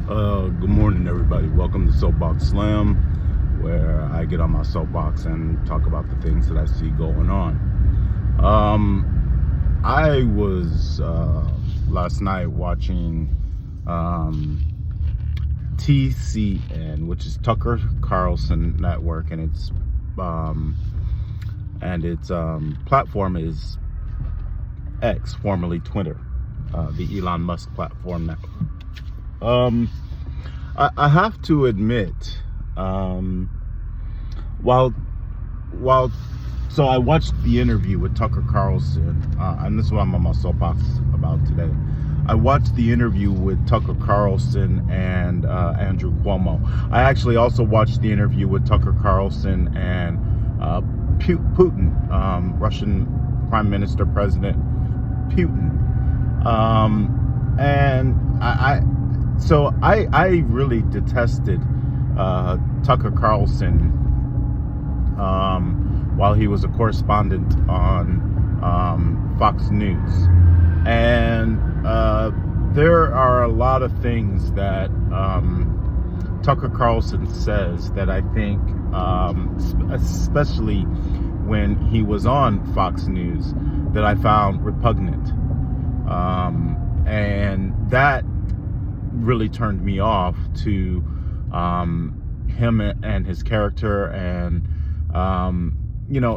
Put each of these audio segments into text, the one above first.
Good morning, everybody. Welcome to Soapbox Slam, where I get on my soapbox and talk about the things that I see going on. I was last night watching TCN, which is Tucker Carlson Network, and its platform is X, formerly Twitter, the Elon Musk platform now. I have to admit, so I watched the interview with Tucker Carlson, and this is what I'm on my soapbox about today. I watched the interview with Tucker Carlson and Andrew Cuomo. I actually also watched the interview with Tucker Carlson and Putin, Russian Prime Minister President Putin, and I really detested Tucker Carlson while he was a correspondent on Fox News. And there are a lot of things that Tucker Carlson says that I think, especially when he was on Fox News, that I found repugnant. And that really turned me off to him and his character, and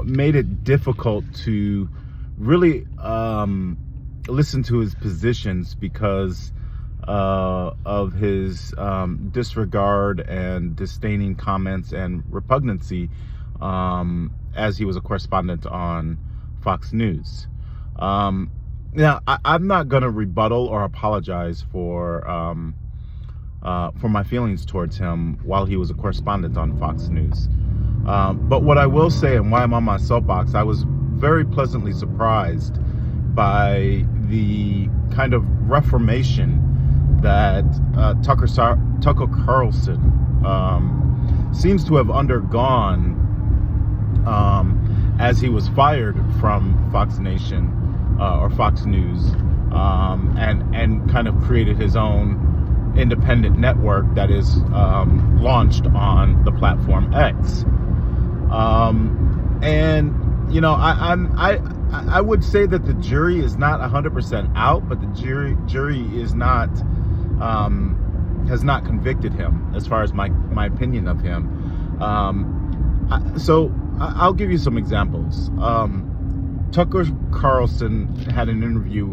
made it difficult to really listen to his positions because of his disregard and disdaining comments and repugnancy as he was a correspondent on Fox News. Now, I'm not going to rebuttal or apologize for my feelings towards him while he was a correspondent on Fox News. But what I will say, and why I'm on my soapbox, I was very pleasantly surprised by the kind of reformation that Tucker Carlson seems to have undergone as he was fired from Fox Nation or Fox News, and kind of created his own independent network that is launched on the platform X. I would say that the jury is not 100% out, but the jury is not has not convicted him as far as my opinion of him. So I'll give you some examples. Tucker Carlson had an interview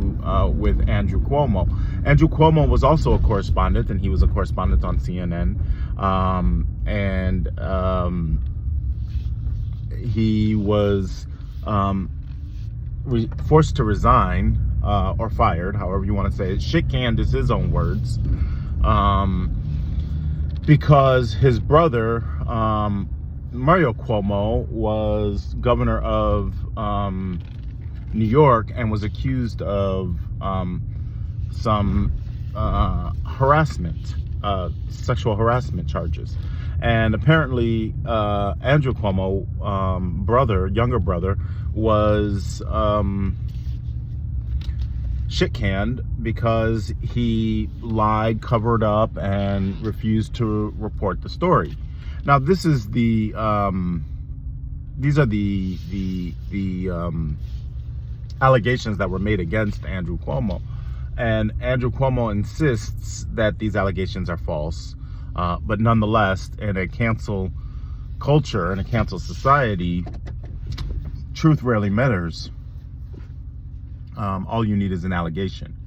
with Andrew Cuomo. Andrew Cuomo was also a correspondent, and he was a correspondent on CNN. He was forced to resign or fired, however you want to say it. Shit-canned is his own words, because his brother, Mario Cuomo, was governor of New York and was accused of some sexual harassment charges. And apparently Andrew Cuomo, younger brother, was shit-canned because he lied, covered up, and refused to report the story. Now, these are the allegations that were made against Andrew Cuomo, and Andrew Cuomo insists that these allegations are false. But nonetheless, in a cancel culture, in a cancel society, truth rarely matters. All you need is an allegation.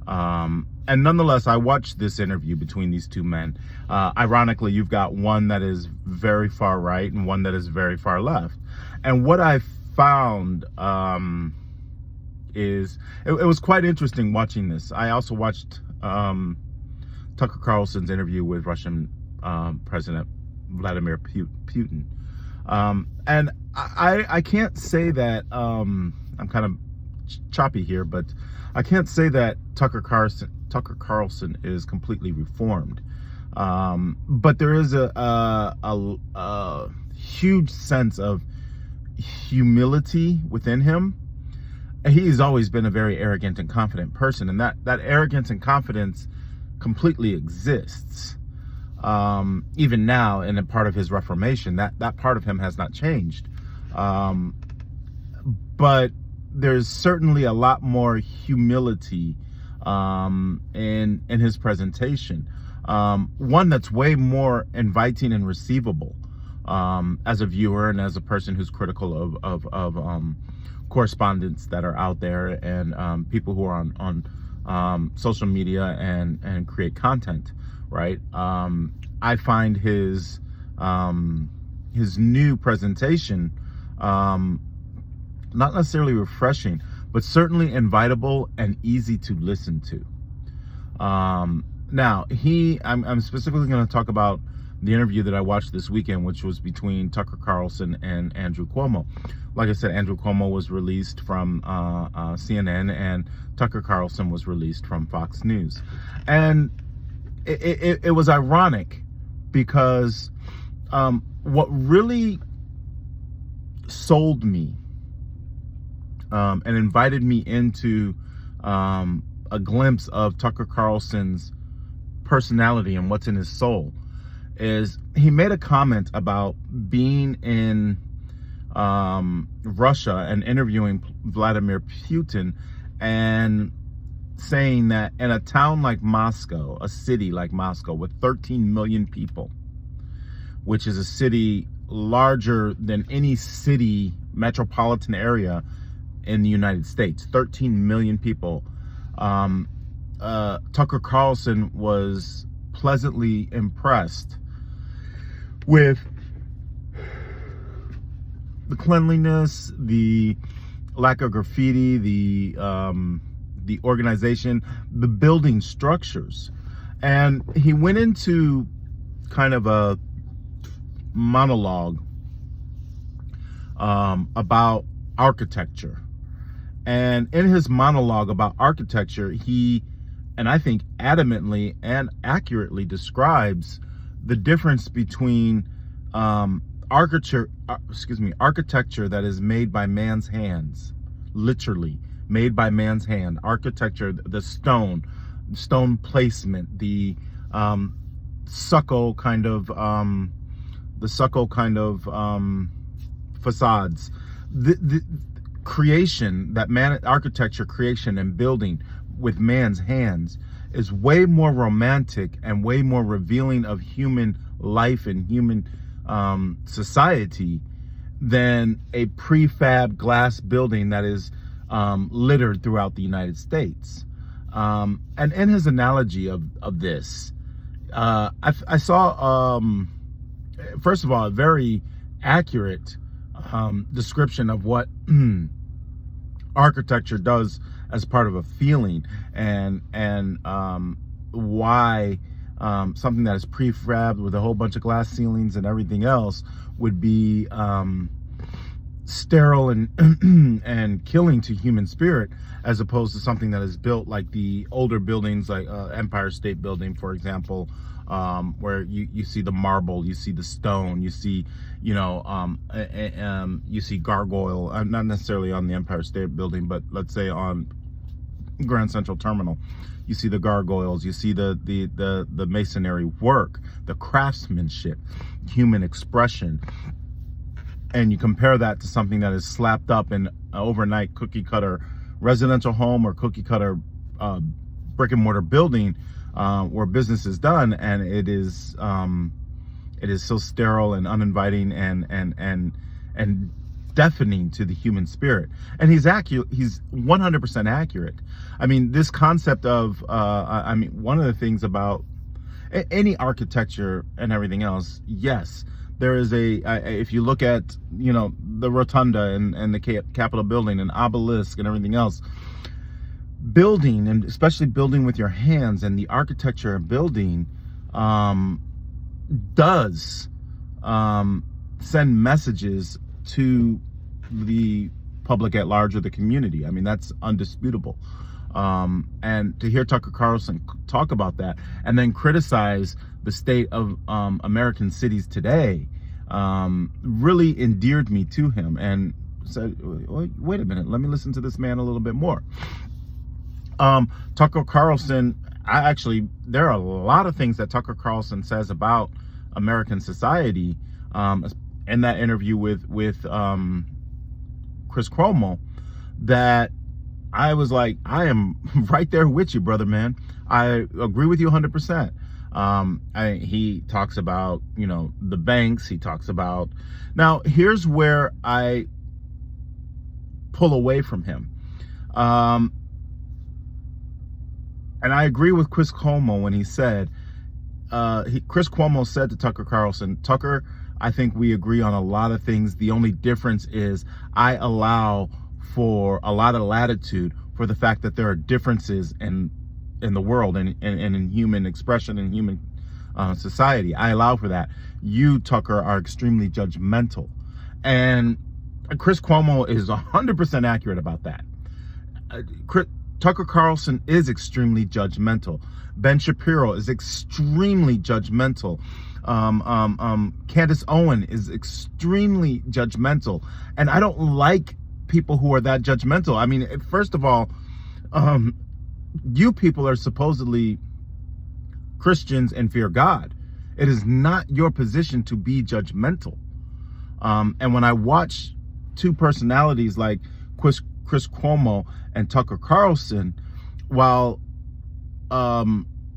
And nonetheless, I watched this interview between these two men. Ironically, you've got one that is very far right and one that is very far left. And what I found is it was quite interesting watching this. I also watched Tucker Carlson's interview with Russian President Vladimir Putin. And I can't say that, I'm kind of choppy here, but I can't say that Tucker Carlson is completely reformed. But there is a huge sense of humility within him. He's always been a very arrogant and confident person, and that arrogance and confidence completely exists. Even now, in a part of his reformation, that part of him has not changed. But there's certainly a lot more humility in his presentation. One that's way more inviting and receivable as a viewer and as a person who's critical of correspondents that are out there and people who are on social media and create content, right? I find his new presentation not necessarily refreshing, but certainly invitable and easy to listen to. Now, I'm specifically going to talk about the interview that I watched this weekend, which was between Tucker Carlson and Andrew Cuomo. Like I said, Andrew Cuomo was released from CNN, and Tucker Carlson was released from Fox News. And it was ironic because what really sold me and invited me into a glimpse of Tucker Carlson's personality and what's in his soul is he made a comment about being in Russia and interviewing Vladimir Putin and saying that in a town like Moscow, a city like Moscow with 13 million people, which is a city larger than any city metropolitan area in the United States, 13 million people, Tucker Carlson was pleasantly impressed with the cleanliness, the lack of graffiti, the organization, the building structures. And he went into kind of a monologue about architecture. And in his monologue about architecture, he, and I think adamantly and accurately describes the difference between architecture that is made by man's hands, literally made by man's hand, architecture, the stone placement, the succo kind of facades, the creation, that architecture creation and building with man's hands is way more romantic and way more revealing of human life and human society than a prefab glass building that is littered throughout the United States. And in his analogy of this, I saw, first of all, a very accurate description of what architecture does as part of a feeling, and why something that is prefabbed with a whole bunch of glass ceilings and everything else would be sterile and and killing to human spirit, as opposed to something that is built like the older buildings, like Empire State Building, for example, where you see the marble, you see the stone, you see, you see gargoyle, not necessarily on the Empire State Building, but let's say on Grand Central Terminal, you see the gargoyles, you see the masonry work, the craftsmanship, human expression, and you compare that to something that is slapped up in an overnight cookie cutter residential home or cookie cutter brick and mortar building where business is done, and it is so sterile and uninviting and deafening to the human spirit. And he's 100% accurate. I mean, this concept of one of the things about any architecture and everything else, yes, there is if you look at the rotunda and the Capitol building and obelisk and everything else, building, and especially building with your hands, and the architecture of building does send messages to the public at large, or the community. I mean, that's undisputable. And to hear Tucker Carlson talk about that and then criticize the state of American cities today really endeared me to him, and said, wait a minute, let me listen to this man a little bit more. Tucker Carlson there are a lot of things that Tucker Carlson says about American society, in that interview with Chris Cuomo, that I was like, I am right there with you, brother, man. I agree with you 100%. He talks about, the banks. He talks about, now here's where I pull away from him. And I agree with Chris Cuomo when he said, Chris Cuomo said to Tucker Carlson, Tucker, I think we agree on a lot of things. The only difference is I allow for a lot of latitude for the fact that there are differences in the world and in human expression and human society. I allow for that. You, Tucker, are extremely judgmental. And Chris Cuomo is 100% accurate about that. Tucker Carlson is extremely judgmental. Ben Shapiro is extremely judgmental. Candace Owen is extremely judgmental. And I don't like people who are that judgmental. I mean, first of all, you people are supposedly Christians and fear God. It is not your position to be judgmental. And when I watch two personalities like Chris Cuomo and Tucker Carlson, while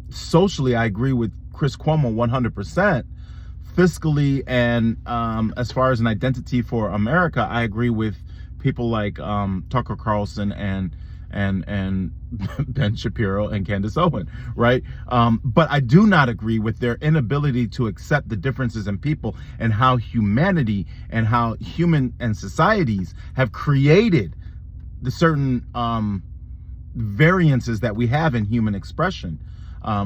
socially I agree with Chris Cuomo 100%, fiscally and as far as an identity for America, I agree with people like Tucker Carlson and Ben Shapiro and Candace Owen, right? But I do not agree with their inability to accept the differences in people and how humanity and how human and societies have created the certain variances that we have in human expression.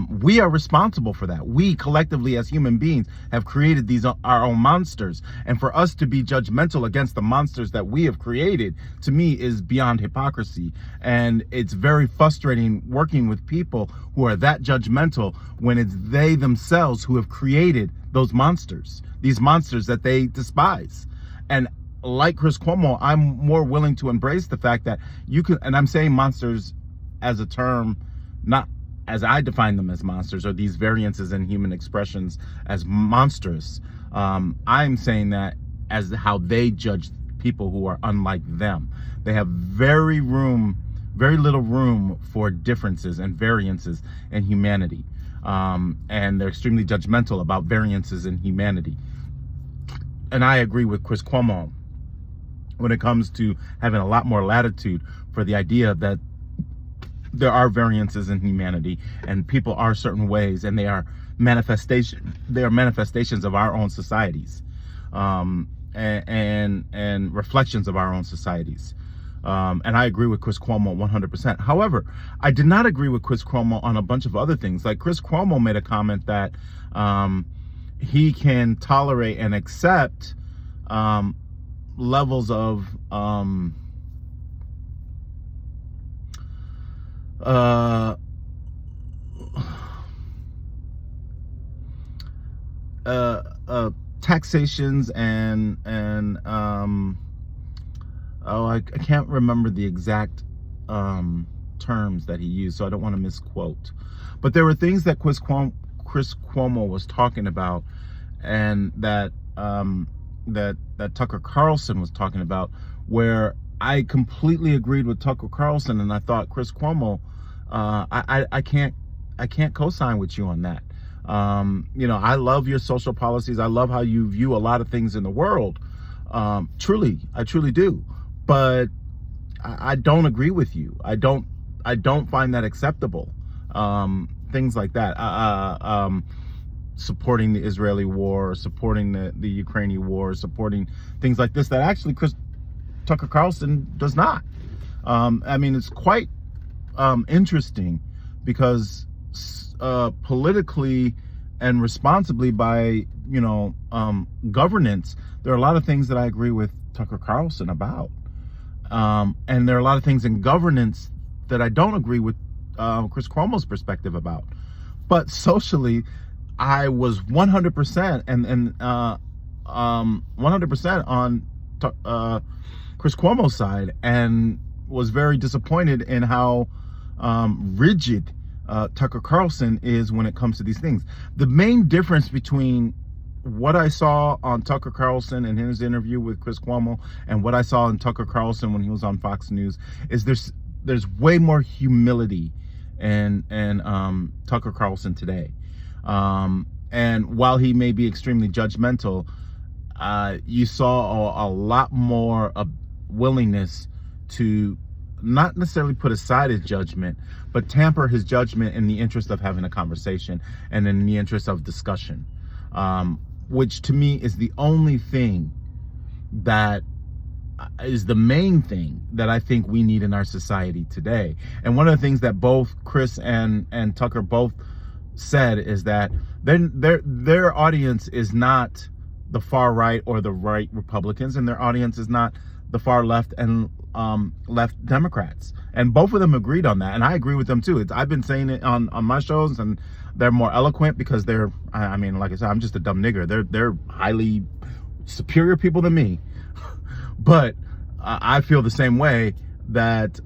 We are responsible for that. We collectively as human beings have created these our own monsters. And for us to be judgmental against the monsters that we have created, to me, is beyond hypocrisy. And it's very frustrating working with people who are that judgmental when it's they themselves who have created those monsters, these monsters that they despise. And like Chris Cuomo, I'm more willing to embrace the fact that you can, and I'm saying monsters as a term, not as I define them as monsters, or these variances in human expressions as monstrous. I'm saying that as how they judge people who are unlike them. They have very little room for differences and variances in humanity. And they're extremely judgmental about variances in humanity. And I agree with Chris Cuomo when it comes to having a lot more latitude for the idea that there are variances in humanity and people are certain ways, and they are manifestations of our own societies, and reflections of our own societies. And I agree with Chris Cuomo 100%. However, I did not agree with Chris Cuomo on a bunch of other things. Like Chris Cuomo made a comment that he can tolerate and accept levels of taxations and I can't remember the exact terms that he used, so I don't want to misquote. But there were things that Chris Cuomo was talking about, and that that Tucker Carlson was talking about, where I completely agreed with Tucker Carlson, and I thought, Chris Cuomo, I can't co-sign with you on that. I love your social policies. I love how you view a lot of things in the world. I truly do. But I don't agree with you. I don't find that acceptable. Things like that. Supporting the Israeli war, supporting the Ukrainian war, supporting things like this that actually Tucker Carlson does not. I mean, it's quite interesting because politically and responsibly by governance, there are a lot of things that I agree with Tucker Carlson about, and there are a lot of things in governance that I don't agree with Chris Cuomo's perspective about. But socially, I was 100% and 100% on Chris Cuomo's side, and was very disappointed in how rigid Tucker Carlson is when it comes to these things. The main difference between what I saw on Tucker Carlson in his interview with Chris Cuomo and what I saw in Tucker Carlson when he was on Fox News is there's way more humility in Tucker Carlson today. And while he may be extremely judgmental, you saw a lot more willingness to not necessarily put aside his judgment, but tamper his judgment in the interest of having a conversation and in the interest of discussion, which to me is the only thing that is the main thing that I think we need in our society today. And one of the things that both Chris and Tucker both said is that their audience is not the far right or the right Republicans, and their audience is not the far left and left Democrats. And both of them agreed on that, and I agree with them too. I've been saying it on my shows, and they're more eloquent because they're, I mean, like I said, I'm just a dumb nigger. They're highly superior people than me, but I feel the same way that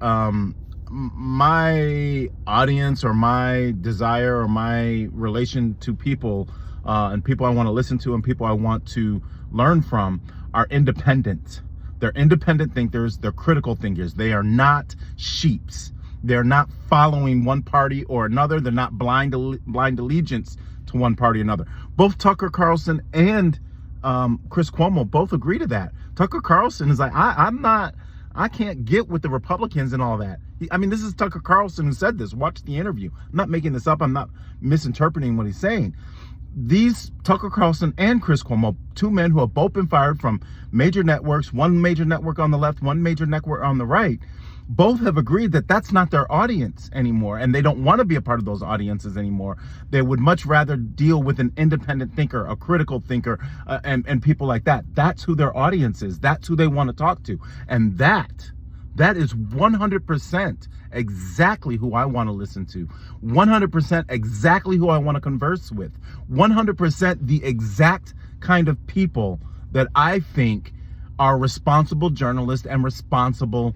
my audience or my desire or my relation to people and people I want to listen to and people I want to learn from are independent. They're independent thinkers. They're critical thinkers. They are not sheeps. They're not following one party or another. They're not blind allegiance to one party or another. Both Tucker Carlson and Chris Cuomo both agree to that. Tucker Carlson is like, I can't get with the Republicans and all that. I mean, this is Tucker Carlson who said this. Watch the interview. I'm not making this up. I'm not misinterpreting what he's saying. These Tucker Carlson and Chris Cuomo, two men who have both been fired from major networks, one major network on the left, one major network on the right, both have agreed that that's not their audience anymore, and they don't want to be a part of those audiences anymore. They would much rather deal with an independent thinker, a critical thinker, and people like that. That's who their audience is. That's who they want to talk to. And that is 100% exactly who I want to listen to. 100% exactly who I want to converse with. 100% the exact kind of people that I think are responsible journalists and responsible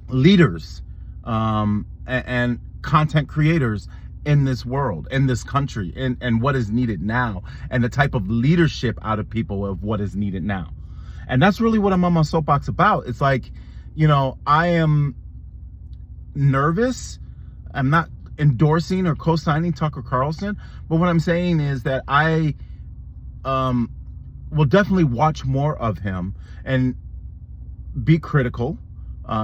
leaders and content creators in this world, in this country, and what is needed now, and the type of leadership out of people of what is needed now. And that's really what I'm on my soapbox about. It's like, you know, I am nervous. I'm not endorsing or co-signing Tucker Carlson, but what I'm saying is that I will definitely watch more of him and be critical.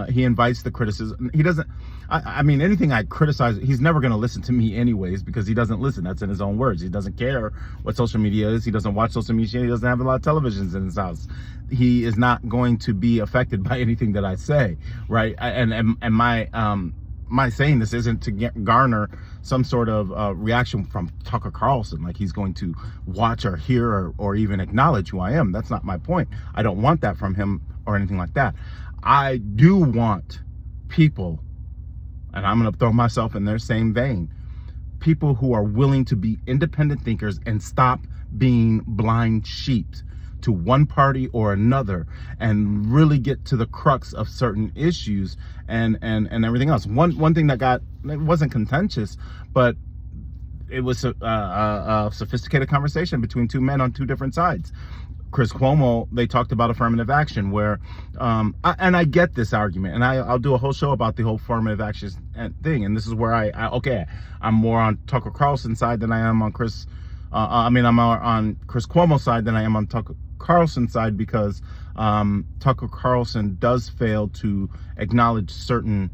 He invites the criticism. He doesn't, I mean, anything I criticize, he's never going to listen to me anyways, because he doesn't listen. That's in his own words. He doesn't care what social media is. He doesn't watch social media. He doesn't have a lot of televisions in his house. He is not going to be affected by anything that I say, right? And my saying this isn't to garner some sort of reaction from Tucker Carlson, like he's going to watch or hear or even acknowledge who I am. That's not my point. I don't want that from him or anything like that. I do want people, and I'm going to throw myself in their same vein, people who are willing to be independent thinkers and stop being blind sheep to one party or another, and really get to the crux of certain issues and everything else. One thing that it wasn't contentious, but it was a sophisticated conversation between two men on two different sides. Chris Cuomo, they talked about affirmative action, where, and I get this argument, and I'll do a whole show about the whole affirmative action thing. And this is where I'm more on Tucker Carlson's side than I am on I'm more on Chris Cuomo's side than I am on Tucker Carlson's side, because Tucker Carlson does fail to acknowledge certain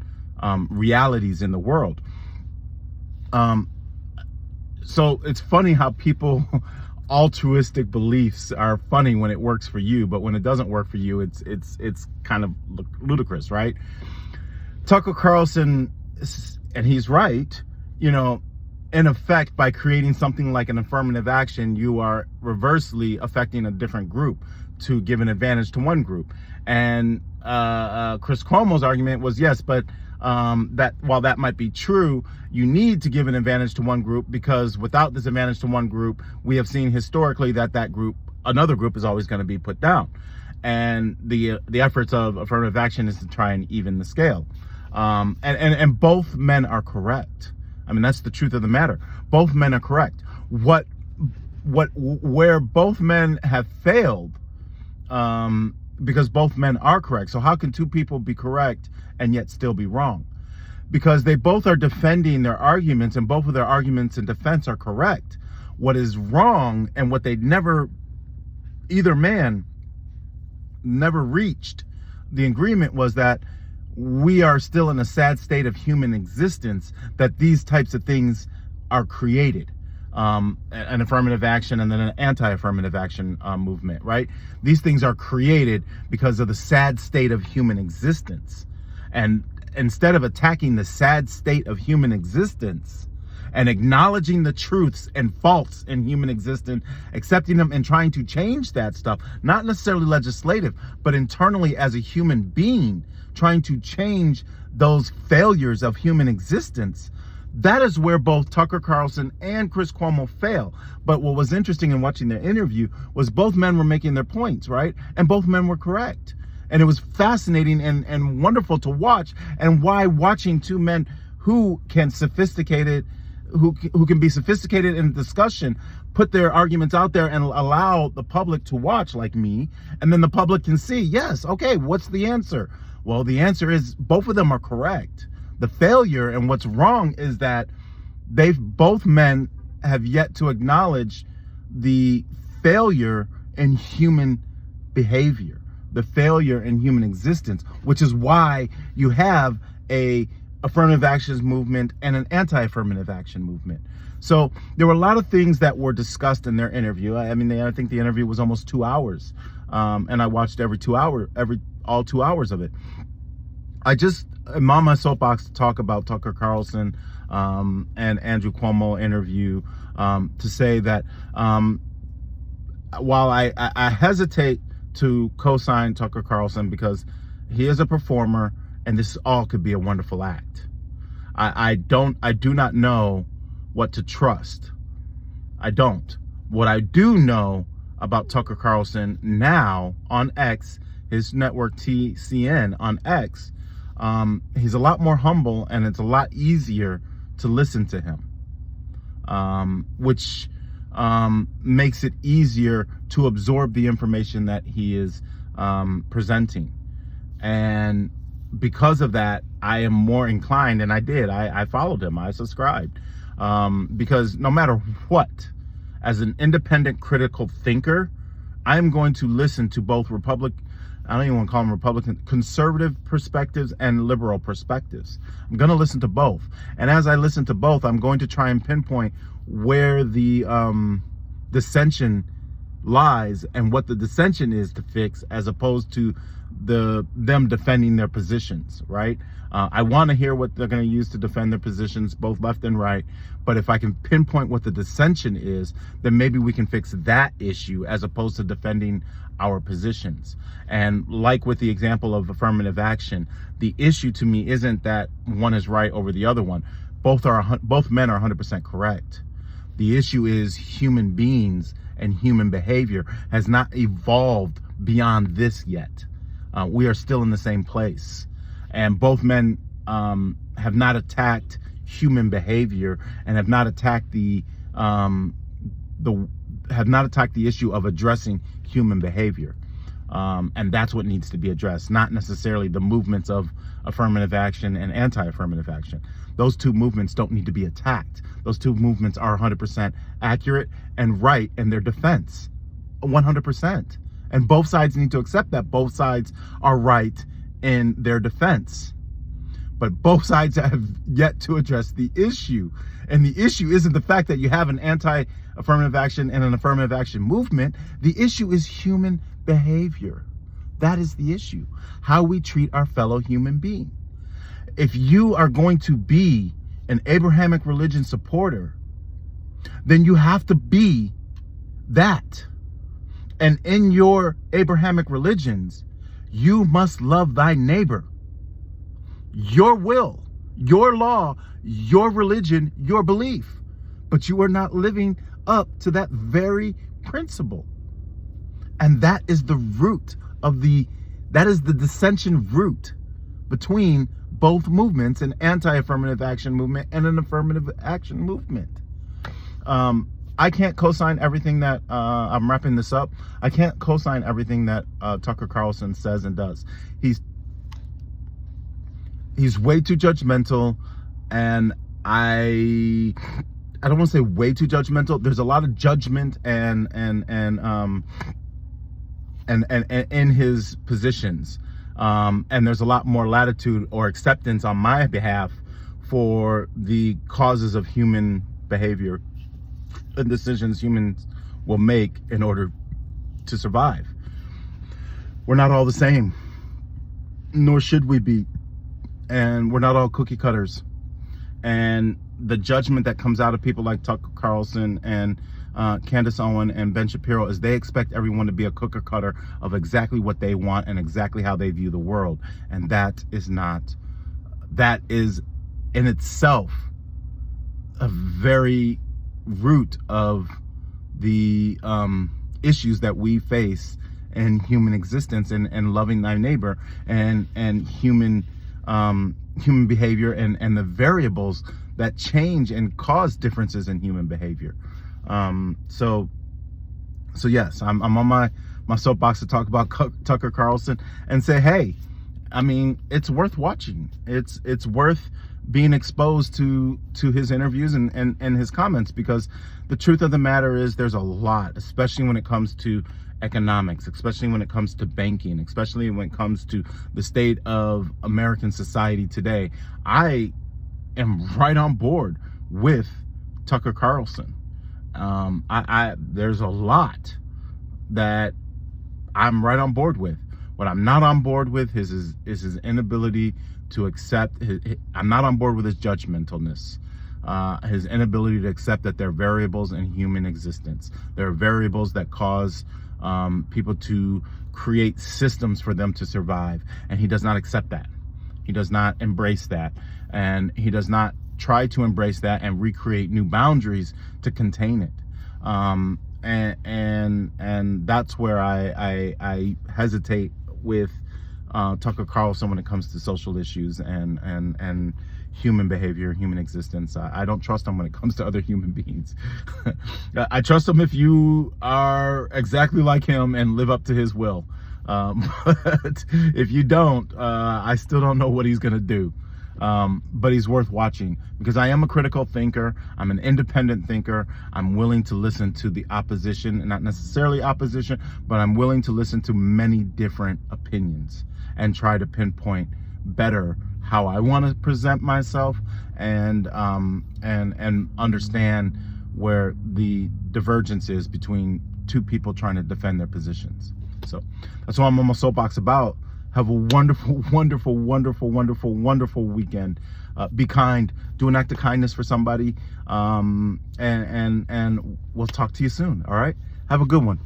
realities in the world. So it's funny how people altruistic beliefs are funny when it works for you, but when it doesn't work for you, it's kind of ludicrous, right? Tucker Carlson, and he's right, you know, in effect, by creating something like an affirmative action, you are reversely affecting a different group to give an advantage to one group. And Chris Cuomo's argument was, yes, but that while that might be true, you need to give an advantage to one group, because without this advantage to one group, we have seen historically that another group is always going to be put down. And the efforts of affirmative action is to try and even the scale. And both men are correct. I mean, that's the truth of the matter. Both men are correct. Where both men have failed, because both men are correct. So how can two people be correct and yet still be wrong? Because they both are defending their arguments, and both of their arguments in defense are correct. What is wrong, and what either man never reached the agreement, was that we are still in a sad state of human existence, that these types of things are created. An affirmative action and then an anti-affirmative action movement, right? These things are created because of the sad state of human existence. And instead of attacking the sad state of human existence and acknowledging the truths and faults in human existence, accepting them and trying to change that stuff, not necessarily legislative, but internally as a human being, trying to change those failures of human existence, that is where both Tucker Carlson and Chris Cuomo fail. But what was interesting in watching their interview was both men were making their points, right? And both men were correct. And it was fascinating and wonderful to watch. And why watching two men who can be sophisticated in discussion, put their arguments out there and allow the public to watch, like me, and then the public can see, yes, okay, what's the answer? Well, the answer is both of them are correct. The failure and what's wrong is that both men have yet to acknowledge the failure in human behavior, the failure in human existence, which is why you have a affirmative action movement and an anti-affirmative action movement. So there were a lot of things that were discussed in their interview. I think the interview was almost 2 hours, and I watched all 2 hours of it. I'm on my soapbox to talk about Tucker Carlson and Andrew Cuomo interview, to say that while I hesitate to co-sign Tucker Carlson because he is a performer and this all could be a wonderful act, I do not know what to trust. I don't. What I do know about Tucker Carlson now on X, his network TCN on X, he's a lot more humble and it's a lot easier to listen to him, which makes it easier to absorb the information that he is presenting. And because of that, I am more inclined, and I followed him, I subscribed, because no matter what, as an independent critical thinker, I am going to listen to both I don't even want to call them Republican, conservative perspectives and liberal perspectives. I'm going to listen to both. And as I listen to both, I'm going to try and pinpoint where the dissension lies and what the dissension is to fix, as opposed to them defending their positions, right? I want to hear what they're going to use to defend their positions, both left and right. But if I can pinpoint what the dissension is, then maybe we can fix that issue as opposed to defending our positions. And like with the example of affirmative action, the issue to me isn't that one is right over the other one. Both men are 100% correct. The issue is human beings and human behavior has not evolved beyond this yet. We are still in the same place. And both men have not attacked human behavior and have not attacked the issue of addressing human behavior. And that's what needs to be addressed, not necessarily the movements of affirmative action and anti-affirmative action. Those two movements don't need to be attacked. Those two movements are 100% accurate and right in their defense, 100%. And both sides need to accept that both sides are right in their defense. But both sides have yet to address the issue. And the issue isn't the fact that you have an anti-affirmative action and an affirmative action movement. The issue is human behavior. That is the issue. How we treat our fellow human being. If you are going to be an Abrahamic religion supporter, then you have to be that. And in your Abrahamic religions, you must love thy neighbor. Your will, your law, your religion, your belief. But you are not living up to that very principle. And that is the root of that is the dissension root between both movements, an anti-affirmative action movement and an affirmative action movement. I can't co-sign everything that, I'm wrapping this up. I can't co-sign everything that Tucker Carlson says and does. He's way too judgmental, and I don't want to say way too judgmental. There's a lot of judgment and in his positions, and there's a lot more latitude or acceptance on my behalf for the causes of human behavior and decisions humans will make in order to survive. We're not all the same, nor should we be, and we're not all cookie cutters. And the judgment that comes out of people like Tucker Carlson and Candace Owen and Ben Shapiro is they expect everyone to be a cookie cutter of exactly what they want and exactly how they view the world. And that is in itself a very root of the issues that we face in human existence and loving thy neighbor and human behavior and the variables that change and cause differences in human behavior. So yes, I'm on my soapbox to talk about Tucker Carlson and say, hey, I mean, it's worth watching. It's worth being exposed to his interviews and his comments, because the truth of the matter is there's a lot, especially when it comes to economics, especially when it comes to banking, especially when it comes to the state of American society today. I am right on board with Tucker Carlson. There's a lot that I'm right on board with. What I'm not on board with is his inability to accept. I'm not on board with his judgmentalness, his inability to accept that there are variables in human existence. There are variables that cause people to create systems for them to survive, and he does not accept that. He does not embrace that, and he does not try to embrace that and recreate new boundaries to contain it. And that's where I hesitate with Tucker Carlson when it comes to social issues and human behavior, human existence. I don't trust him when it comes to other human beings. I trust him if you are exactly like him and live up to his will. But if you don't, I still don't know what he's going to do. But he's worth watching, because I am a critical thinker. I'm an independent thinker. I'm willing to listen to the opposition, and not necessarily opposition, but I'm willing to listen to many different opinions and try to pinpoint better how I want to present myself and understand where the divergence is between two people trying to defend their positions. So that's what I'm on my soapbox about. Have a wonderful, wonderful, wonderful, wonderful, wonderful weekend. Be kind. Do an act of kindness for somebody. And we'll talk to you soon. All right. Have a good one.